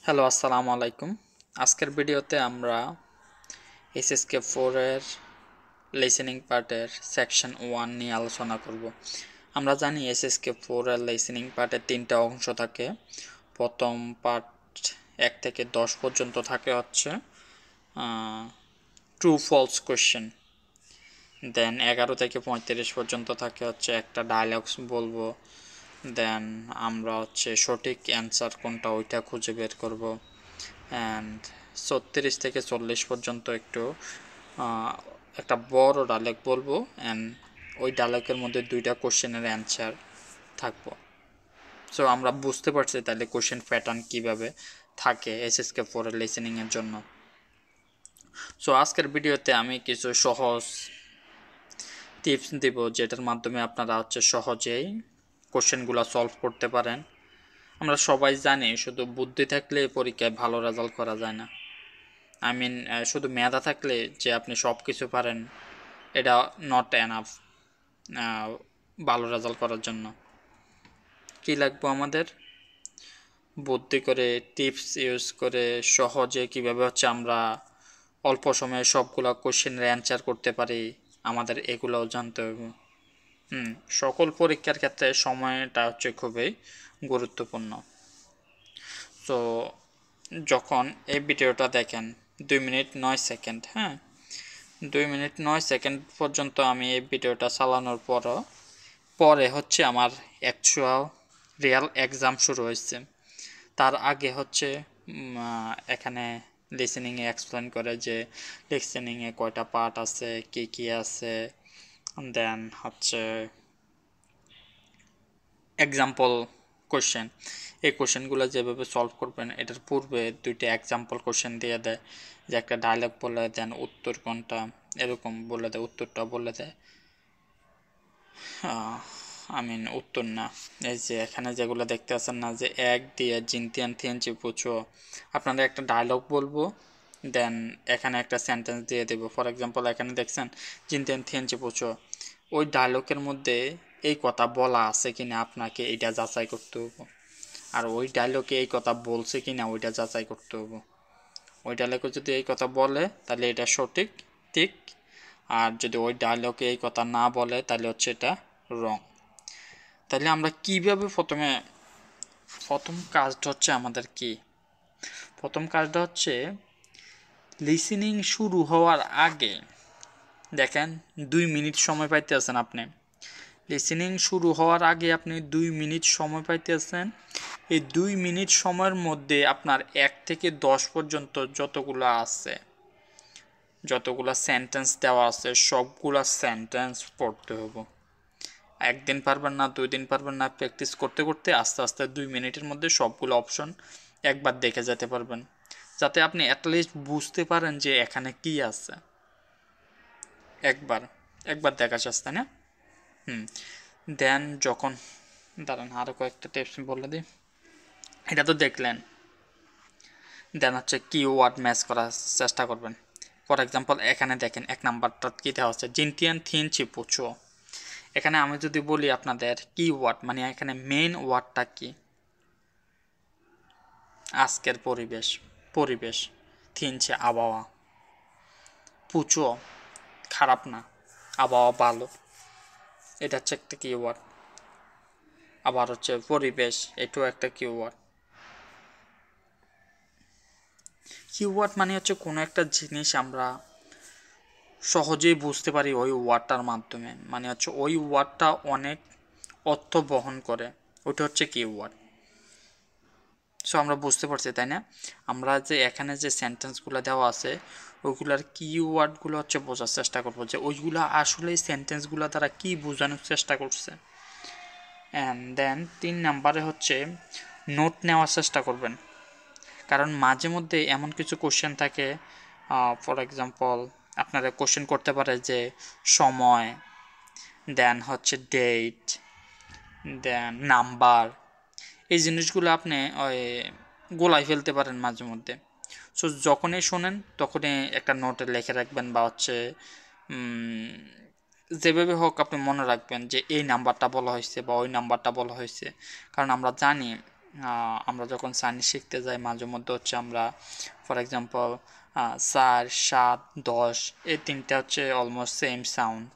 Hello, আসসালামু আলাইকুম। আজকের ভিডিওতে আমরা এসএসকে 4 এর লিসেনিং পার্টের সেকশন 1 নিয়ে আলোচনা করব। আমরা জানি এসএসকে 4 এর লিসেনিং পার্টের 3টা অংশ থাকে। প্রথম পার্ট 1 থেকে 10 পর্যন্ত থাকে হচ্ছে ট্রু ফলস কোয়েশ্চেন। দেন 11 থেকে 35 পর্যন্ত থাকে হচ্ছে একটা ডায়লগস বলবো। দেন আমরা হচ্ছে সঠিক অ্যান্সার কোনটা ওইটা খুঁজে বের করব। অ্যান্ড 36 থেকে 40 পর্যন্ত একটু একটা বড় ডায়লগ বলবো, অ্যান্ড ওই ডায়লগের মধ্যে 2টা কোশ্চেনের অ্যান্সার থাকবো। সো আমরা বুঝতে পারছি তাহলে কোশ্চেন প্যাটার্ন কীভাবে থাকে এসএসকে 4 এর লিসেনিংয়ের জন্য। সো আজকের ভিডিওতে আমি কিছু সহজ টিপস দেব যেটার মাধ্যমে আপনারা হচ্ছে সহজেই কোশ্চেনগুলো সলভ করতে পারেন। আমরা সবাই জানি শুধু বুদ্ধি থাকলে পরীক্ষায় ভালো রেজাল্ট করা যায় না। শুধু মেধা থাকলে যে আপনি সব কিছু পারেন এটা নট এনাফ ভালো রেজাল্ট করার জন্য। কি লাগবে আমাদের? বুদ্ধি করে, টিপস ইউজ করে সহজে কিভাবে হচ্ছে আমরা অল্প সময়ে সবগুলো কোশ্চেনের অ্যান্সার করতে পারি, আমাদের এগুলোও জানতে হবে। সকল পরীক্ষার ক্ষেত্রে সময়টা হচ্ছে খুবই গুরুত্বপূর্ণ। তো যখন এই ভিডিওটা দেখেন 2 মিনিট 9 সেকেন্ড, 2 মিনিট 9 সেকেন্ড পর্যন্ত আমি এই ভিডিওটা চালানোর পরে হচ্ছে আমার অ্যাকচুয়াল রিয়াল এক্সাম শুরু হয়েছে। তার আগে হচ্ছে এখানে লিসেনিংয়ে এক্সপ্লেন করে যে লিসেনিংয়ে কয়টা পার্ট আছে, কী কী আছে, দেন হচ্ছে এক্সাম্পল কোশ্চেন। এই কোশ্চেনগুলো যেভাবে সলভ করবেন এটার পূর্বে 2টা এক্সাম্পল কোশ্চেন দিয়ে দেয়, যে একটা ডায়লগ বলে দেন উত্তর কোনটা এরকম বলে দেয়, উত্তরটা বলে দেয়। উত্তর না, এই যে এখানে যেগুলো দেখতে আছেন না, যে এক দিয়ে জিনতিয়ান থিয়েনচি পুছো, আপনারা একটা ডায়লগ বলবো, দেন এখানে একটা সেন্টেন্স দিয়ে দেবো। ফর এক্সাম্পল এখানে দেখছেন জিনতিয়ান থিয়েনচি পুছো, ওই ডায়লগের মধ্যে এই কথা বলা আছে কিনা আপনাকে এটা যাচাই করতে হবে, আর ওই ডায়লগে এই কথা বলছে কিনা ওইটা যাচাই করতে হবে। ওই ডায়লগে যদি এই কথা বলে তাহলে এটা সঠিক, ঠিক, আর যদি ওই ডায়লগে এই কথা না বলে তাহলে হচ্ছে এটা রং। তাহলে আমরা কিভাবে প্রথম কাজটা হচ্ছে আমাদের কি? প্রথম কাজটা হচ্ছে লিসেনিং শুরু হওয়ার আগে দেখেন 2 মিনিট সময় পাইতে আছেন আপনি। লিসেনিং শুরু হওয়ার আগে আপনি 2 মিনিট সময় পাইতে আছেন। এই 2 মিনিট সময়ের মধ্যে আপনার 1 থেকে 10 পর্যন্ত যতগুলা সেন্টেন্স দেওয়া আছে সবগুলা সেন্টেন্স পড়তে হবে। একদিন পারবেন না, 2 দিন পারবেন না, প্র্যাকটিস করতে করতে আস্তে আস্তে 2 মিনিটের মধ্যে সবগুলো অপশন একবার দেখে যেতে পারবেন, যাতে আপনি অ্যাটলিস্ট বুঝতে পারেন যে এখানে কি আছে। একবার দেখা যাচ্ছে, তাই না? দেন যখন দাঁড়ান আরও কয়েকটা টিপস বলে দিই। এটা তো দেখলেন, দেন হচ্ছে কিওয়ার্ড ম্যাচ করার চেষ্টা করবেন। ফর এক্সাম্পল এখানে দেখেন 1 নাম্বারটা কী দেওয়া হচ্ছে, জিনতিয়ান থিয়েনচি পুছো। এখানে আমি যদি বলি আপনাদের কিওয়ার্ড মানে এখানে মেইন ওয়ার্ডটা কি? আজকের পরিবেশ, থিয়েনচি আবহাওয়া, পুচো খারাপ না, আবহাওয়া ভালো, এটা হচ্ছে একটা কিওয়ার্ড। আবার হচ্ছে পরিবেশ, এটাও একটা কিওয়ার্ড। কিওয়ার্ড মানে হচ্ছে কোনো একটা জিনিস আমরা সহজেই বুঝতে পারি ওই ওয়ার্ডটার মাধ্যমে, মানে হচ্ছে ওই ওয়ার্ডটা অনেক অর্থ বহন করে, ওটা হচ্ছে কিওয়ার্ড। সো আমরা বুঝতে পারছি, তাই না? আমরা যে এখানে যে সেন্টেন্সগুলো দেওয়া আছে ওইগুলার কিওয়ার্ডগুলো হচ্ছে বোঝার চেষ্টা করবো, যে ওইগুলো আসলে সেন্টেন্সগুলো তারা কী বোঝানোর চেষ্টা করছে। অ্যান্ড দেন 3 নাম্বারে হচ্ছে নোট নেওয়ার চেষ্টা করবেন, কারণ মাঝে মধ্যে এমন কিছু কোশ্চেন থাকে, ফর এক্সাম্পল আপনারা কোশ্চেন করতে পারে যে সময়, দেন হচ্ছে ডেট, দেন নাম্বার, এই জিনিসগুলো আপনি ওই গোলায় ফেলতে পারেন মাঝে মধ্যে। সো যখনই শোনেন তখনই একটা নোটে লিখে রাখবেন, বা হচ্ছে যেভাবে হোক আপনি মনে রাখবেন যে এই নাম্বারটা বলা হয়েছে বা ওই নাম্বারটা বলা হয়েছে। কারণ আমরা জানি আমরা যখন চাইনিজ শিখতে যাই মাঝে মধ্যে হচ্ছে আমরা ফর এক্সাম্পল 4, 7, 10 এই তিনটা হচ্ছে অলমোস্ট সেম সাউন্ড,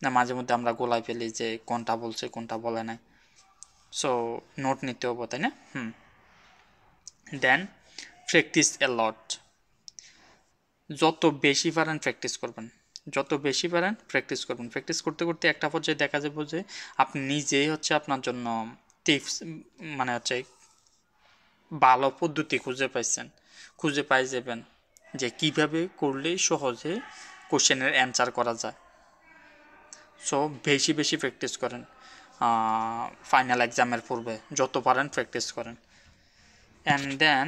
না মাঝে মধ্যে আমরা গোলায় ফেলি যে কোনটা বলছে কোনটা বলে নাই। সো নোট নিতে হবো, তাই না? দেন প্র্যাকটিস এ লট, যত বেশি পারেন প্র্যাকটিস করবেন, যত বেশি পারেন প্র্যাকটিস করবেন। প্র্যাকটিস করতে করতে একটা পর্যায়ে দেখা যাবে যে আপনি নিজেই হচ্ছে আপনার জন্য টিপস মানে হচ্ছে ভালো পদ্ধতি খুঁজে পাই যাবেন যে কিভাবে করলে সহজে কোশ্চেনের অ্যান্সার করা যায়। সো বেশি বেশি প্র্যাকটিস করেন, ফাইনাল এক্সামের পূর্বে যত পারেন প্র্যাকটিস করেন। And then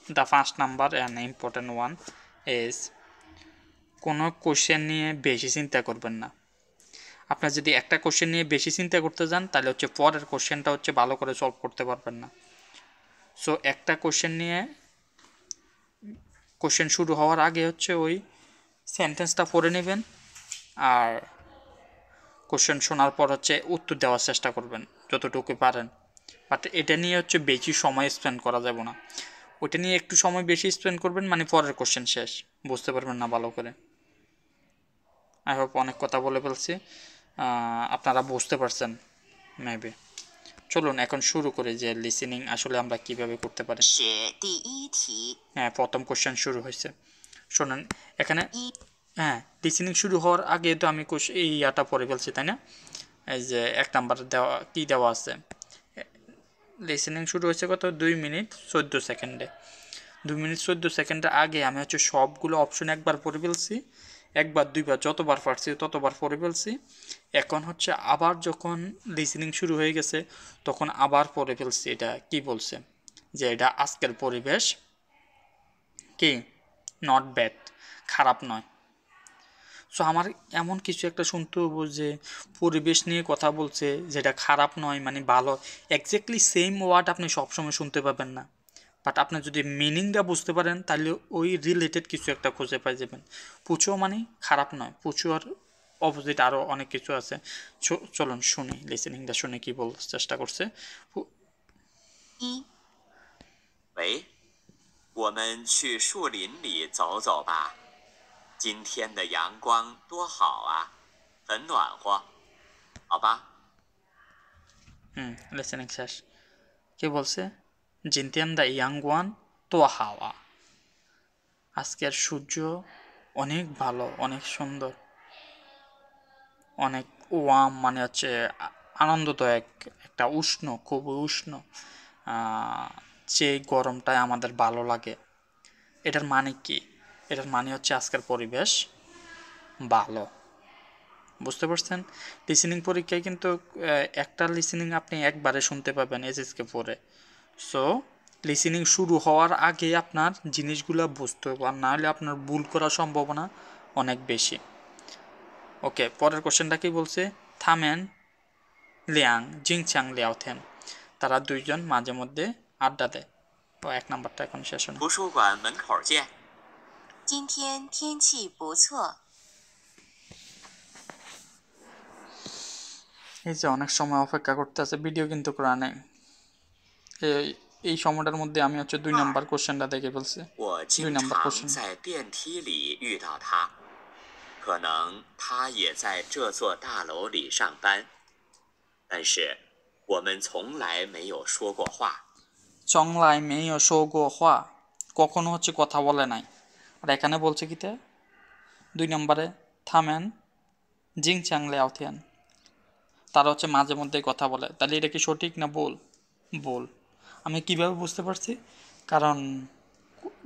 the first number and important one is কোনো কোশ্চেন নিয়ে বেশি চিন্তা করবেন না। আপনার যদি একটা কোশ্চেন নিয়ে বেশি চিন্তা করতে যান তাহলে হচ্ছে পরের কোশ্চেনটা হচ্ছে ভালো করে সলভ করতে পারবেন না। সো একটা কোশ্চেন নিয়ে কোশ্চেন শুরু হওয়ার আগে হচ্ছে ওই সেন্টেন্সটা পড়ে নেবেন, আর কোশ্চেন শোনার পর হচ্ছে উত্তর দেওয়ার চেষ্টা করবেন যতটুকু পারেন। বাট এটা নিয়ে হচ্ছে বেশি সময় স্পেন্ড করা যাবে না। ওইটা নিয়ে একটু সময় বেশি স্পেন্ড করবেন মানে পরের কোশ্চেন শেষ, বুঝতে পারবেন না ভালো করে। আই হোপ অনেক কথা বলে ফেলছি, আপনারা বুঝতে পারছেন মেবি। চলুন এখন শুরু করি যে লিসেনিং আসলে আমরা কিভাবে করতে পারি। হ্যাঁ, প্রথম কোশ্চেন শুরু হয়েছে, শোনেন এখানে। হ্যাঁ, লিসেনিং শুরু হওয়ার আগে তো আমি এই ইয়াটা পড়ে ফেলছি, তাই না? এই যে 1 নাম্বার দেওয়া কি দেওয়া আছে, লিসেনিং শুরু হয়েছে কত 2 মিনিট 14 সেকেন্ডে। 2 মিনিট 14 সেকেন্ডের আগে আমি হচ্ছে সবগুলো অপশন একবার পড়ে ফেলছি, একবার দুইবার যতবার পারছি ততবার পড়ে ফেলছি। এখন হচ্ছে আবার যখন লিসেনিং শুরু হয়ে গেছে তখন আবার পড়ে ফেলছি। এটা কি বলছে যে এটা আজকের পরিবেশ কি নট ব্যাড, খারাপ নয়। সো আমার এমন কিছু একটা শুনতে হবো যে পরিবেশ নিয়ে কথা বলছে যেটা খারাপ নয় মানে ভালো। এক্স্যাক্টলি সেম ওয়ার্ড আপনি সবসময় শুনতে পাবেন না, বাট আপনি যদি মিনিংটা বুঝতে পারেন তাহলে ওই রিলেটেড কিছু একটা খুঁজে পাই যাবেন। পুচো মানে খারাপ নয়, পুচো আর অপোজিট আরও অনেক কিছু আছে। চলুন শুনি, লিসেনিংটা শুনে কি বলতে চেষ্টা করছে। 喂，我们去树林里走走吧。今天的阳光多好啊，很暖和，好吧？ লিসেনিং শেষ। কি বলছে? জিনতিয়ান দ্য ইয়াং ওয়ান তো হাওয়া, আজকের সূর্য অনেক ভালো, অনেক সুন্দর, অনেক ওয়াম মানে হচ্ছে আনন্দদায়ক, একটা উষ্ণ, খুবই উষ্ণ, যে গরমটায় আমাদের ভালো লাগে। এটার মানে কি? এটার মানে হচ্ছে আজকের পরিবেশ ভালো। বুঝতে পারছেন? লিসেনিং পরীক্ষায় কিন্তু একটা লিসেনিং আপনি একবারে শুনতে পাবেন এসএসকে পড়ে। সো লিসেনিং শুরু হওয়ার আগে আপনার জিনিসগুলো বুঝতে হবে, আর না হলে আপনার ভুল করার সম্ভাবনা অনেক বেশি। ওকে, পরের কোশ্চেনটা কি বলছে? থামেন লিয়াং জিংচাং লিয়াওথেন, তারা দুইজন মাঝে মধ্যে আড্ডা দেয়। ও 1 নাম্বারটা এখন শেষ হলো। 图书馆门口见。今天天气不错。 এই যে অনেক সময় অপেক্ষা করতে আছে, ভিডিও কিন্তু করা নেই। এই সময়টার মধ্যে আমি হচ্ছে 2 নাম্বার কোশ্চেনটা দেখে ফেলছি। 我 2 经 নাম্বার 常 কোশ্চেন। 在电梯里遇到他，可能他也在这座大楼里上班，但是我们从来没有说过话。 চংলাই মেয় শোগো হওয়া, কখনো হচ্ছে কথা বলে নাই। আর এখানে বলছে কিতে 2 নম্বরে থামেন জিং চাংলে আউথিয়ান, তারা হচ্ছে মাঝে মধ্যে কথা বলে। তাহলে এটা কি সঠিক না ভুল? ভুল। আমি কিভাবে বুঝতে পারছি? কারণ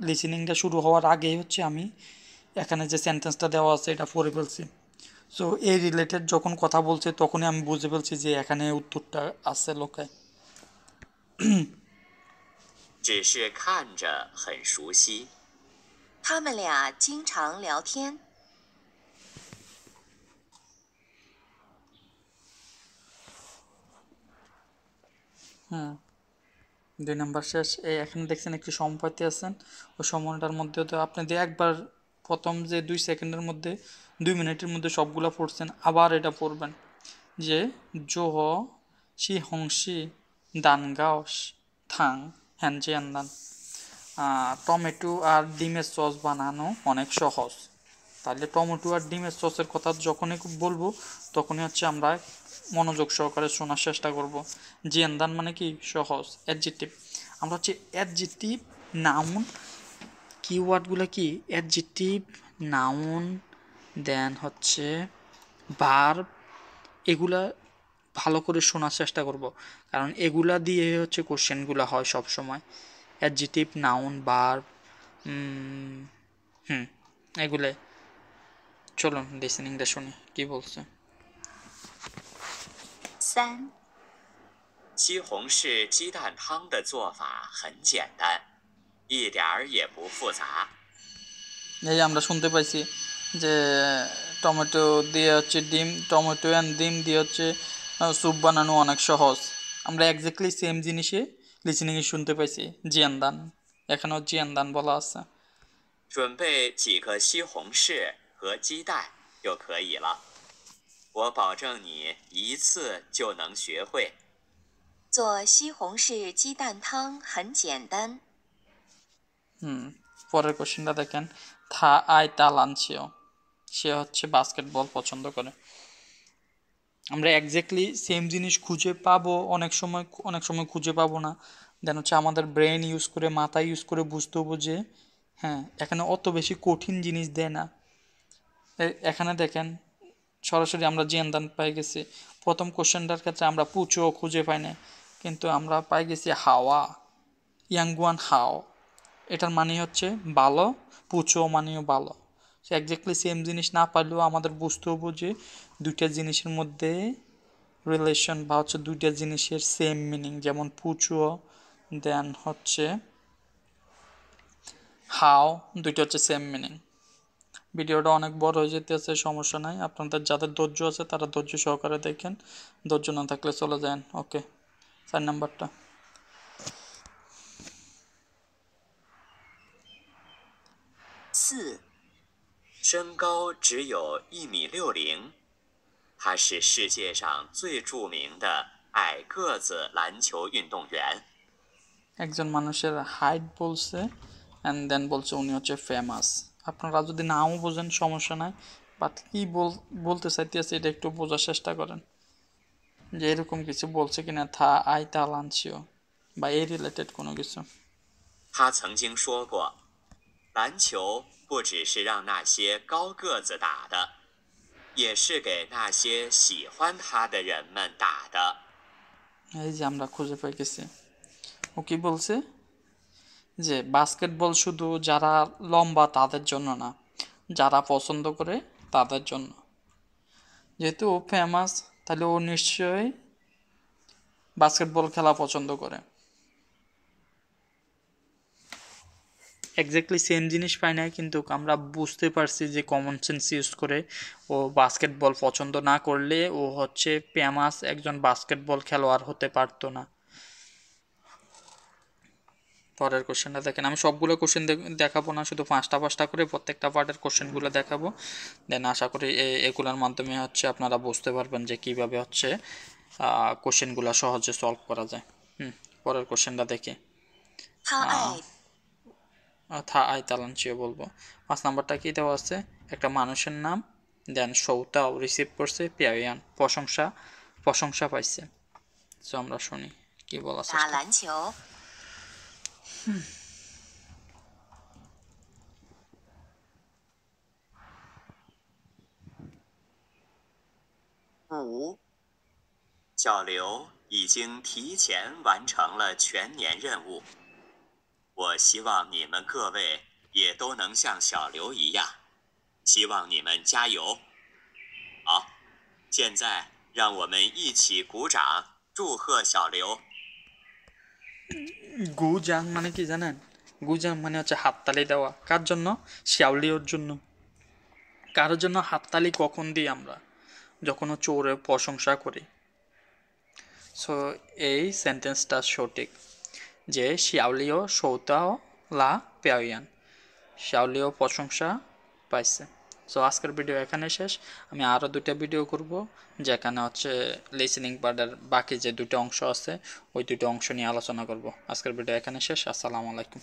লিসেনিংটা শুরু হওয়ার আগেই হচ্ছে আমি এখানে যে সেন্টেন্সটা দেওয়া আছে এটা পড়ে ফেলছি। সো এই রিলেটেড যখন কথা বলছে তখনই আমি বুঝে ফেলছি যে এখানে উত্তরটা আছে লোকে। 只是看着很熟悉。他们俩经常聊天。 2 নাম্বার শেষ। এই এখানে দেখছেন একটি সম্পত্তি আছেন, ওই সময়টার মধ্যে তো আপনি দিয়ে একবার প্রথম যে 2 সেকেন্ডের মধ্যে 2 মিনিটের মধ্যে সবগুলো পড়ছেন, আবার এটা পড়বেন যে জো হ শি হংশি দান গাওস থাং হ্যান জিয়ান দান। টমেটো আর ডিমের সস বানানো অনেক সহজ। তাহলে টমেটো আর ডিমের সসের কথা যখনই বলবো তখনই হচ্ছে আমরা মনোযোগ সহকারে শোনার চেষ্টা করব। জিয়ানদান মানে কি সহজ, অ্যাডজেক্টিভ। আমরা হচ্ছে অ্যাডজেক্টিভ, নাউন, কিওয়ার্ডগুলো কি অ্যাডজেক্টিভ, নাউন, দেন হচ্ছে ভার্ব, এগুলা ভালো করে শোনার চেষ্টা করব, কারণ এগুলা দিয়ে হচ্ছে কোশ্চেনগুলো হয় সব সময়। অ্যাডজেক্টিভ, নাউন, ভার্ব, এগুলো। চলুন লিসেনিংটা শুনি কি বলছে। 三、西红柿鸡蛋汤的做法很简单，一点儿也不复杂。 এই যে আমরা শুনতে পাইছি যে টমেটো দিয়ে হচ্ছে ডিম, টমেটো অ্যান্ড ডিম দিয়ে হচ্ছে স্যুপ বানানো অনেক সহজ। আমরা এক্স্যাক্টলি সেম জিনিসে লিসেনিংয়ে শুনতে পাইছি জিয়ানদান, এখানেও জিয়ানদান বলা আছে। 准备几个西红柿和鸡蛋就可以了。我保证你一次就能学会。 做西红柿鸡蛋汤很简单。 পরের কোশ্চেনটা দেখেন, থা আই তা লাঞ্চিও, সে হচ্ছে বাস্কেটবল পছন্দ করে। আমরা এক্স্যাক্টলি সেম জিনিস খুঁজে পাবো অনেক সময় খুঁজে পাবো না। দেন হচ্ছে আমাদের ব্রেন ইউজ করে, মাথা ইউজ করে বুঝতে হবো যে হ্যাঁ এখানে অত বেশি কঠিন জিনিস দেয় না। এখানে দেখেন সরাসরি আমরা জিয়ানদান পাই গেছি। প্রথম কোশ্চেনটার ক্ষেত্রে আমরা পুচো খুঁজে পাই না, কিন্তু আমরা পাই গেছি হাওয়া, ইয়াংগুয়ান হাও, এটার মানে হচ্ছে ভালো, পুচো মানেও ভালো। সে এক্স্যাক্টলি সেম জিনিস না পারলেও আমাদের বুঝতে হবো যে দুইটা জিনিসের মধ্যে রিলেশন বা হচ্ছে দুইটা জিনিসের সেম মিনিং, যেমন পুচো দেন হচ্ছে হাও, দুইটা হচ্ছে সেম মিনিং। ভিডিওটা অনেক বড় হয়ে যেতেছে, সমস্যা নাই, আপনাদের যাদের ধৈর্য আছে তারা ধৈর্য সহকারে দেখেন, ধৈর্য না থাকলে চলে যান। ওকে, 4 নাম্বারটা। 四、身高只有1.60米，他是世界上最著名的矮个子篮球运动员。 একজন মানুষের হাইট বলছে অ্যান্ড দেন বলছে উনি হচ্ছে ফেমাস। আপনারা যদি নাও বোঝেন সমস্যা নাই, বাট কি বলতে চাইতেছে এটা একটু বোঝার চেষ্টা করেন যে এরকম কিছু বলছে কিনা, থা আই তা লাঞ্চিও বা এই রিলেটেড কোনো কিছু। 他曾经说过，篮球不只是让那些高个子打的，也是给那些喜欢他的人们打的。 এই যে আমরা খুঁজে পেয়ে গেছি। ও কি বলছে যে বাস্কেটবল শুধু যারা লম্বা তাদের জন্য না, যারা পছন্দ করে তাদের জন্য। যেহেতু ও ফেমাস তাহলে ও নিশ্চয়ই বাস্কেটবল খেলা পছন্দ করে। এক্স্যাক্টলি সেম জিনিস পাই না, কিন্তু আমরা বুঝতে পারছি যে কমন সেন্স ইউজ করে ও বাস্কেটবল পছন্দ না করলে ও হচ্ছে ফেমাস একজন বাস্কেটবল খেলোয়াড় হতে পারতো না। পরের কোশ্চেনটা দেখেন, আমি সবগুলো কোশ্চেন দেখাবো না, শুধু পাঁচটা করে প্রত্যেকটা পার্টের কোশ্চেনগুলো দেখাবো। দেন আশা করি এগুলোর মাধ্যমে হচ্ছে আপনারা বুঝতে পারবেন যে কিভাবে হচ্ছে কোশ্চেনগুলো সহজে সলভ করা যায়। পরের কোশ্চেনটা দেখি। 他爱 থা আই তালাঞ্চিও বলবো। 5 নাম্বারটা কি দেওয়া আছে, একটা মানুষের নাম, দেন সৌতাও রিসিভ করছে, পিয়াইয়ান প্রশংসা পাইছে। সো আমরা শুনি কি বলা 打 চেষ্টা। 篮球。五、小刘已经提前完成了全年任务。我希望你们各位也都能像小刘一样，希望你们加油。好，现在让我们一起鼓掌，祝贺小刘。 গুজাং মানে কি জানেন? গুজাং মানে হচ্ছে হাততালি দেওয়া। কার জন্য? শিয়াওলিওর জন্য। কারোর জন্য হাততালি কখন দিই আমরা? যখন হচ্ছে ওর প্রশংসা করি। সো এই সেন্টেন্সটা সঠিক যে শিয়াওলিও সৌতাও লা পেয়াইয়ান, শিয়াওলিও প্রশংসা পাইছে। সো আজকের ভিডিও এখানে শেষ। আমি আরও 2টা ভিডিও করব, যেখানে হচ্ছে লিসেনিং পার্টের বাকি যে 2টা অংশ আছে ওই 2টা অংশ নিয়ে আলোচনা করব। আজকের ভিডিও এখানে শেষ। আসসালামু আলাইকুম।